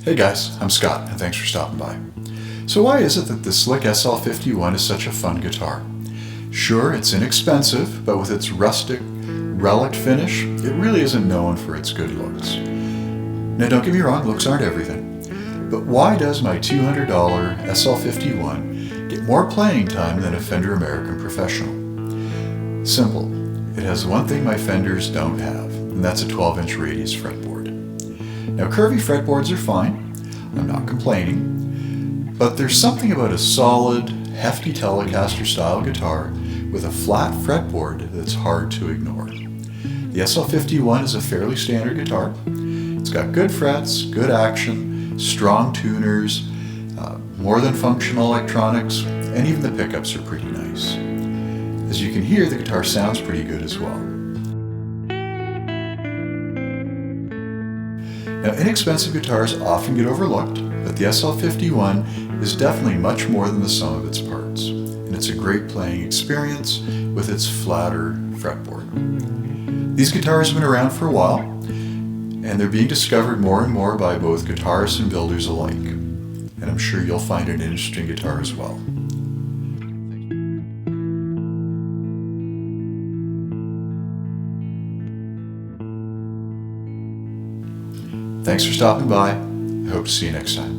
Hey guys, I'm Scott, and thanks for stopping by. So why is it that the slick SL51 is such a fun guitar? Sure, it's inexpensive, but with its rustic, relic finish, it really isn't known for its good looks. Now don't get me wrong, looks aren't everything, but why does my $200 SL51 get more playing time than a Fender American Professional? Simple. It has one thing my Fenders don't have, and that's a 12-inch radius fretboard. Now curvy fretboards are fine, I'm not complaining, but there's something about a solid, hefty Telecaster style guitar with a flat fretboard that's hard to ignore. The SL51 is a fairly standard guitar. It's got good frets, good action, strong tuners, more than functional electronics, and even the pickups are pretty nice. As you can hear, the guitar sounds pretty good as well. Now, inexpensive guitars often get overlooked, but the SL51 is definitely much more than the sum of its parts, and it's a great playing experience with its flatter fretboard. These guitars have been around for a while, and they're being discovered more and more by both guitarists and builders alike, and I'm sure you'll find it an interesting guitar as well. Thanks for stopping by. I hope to see you next time.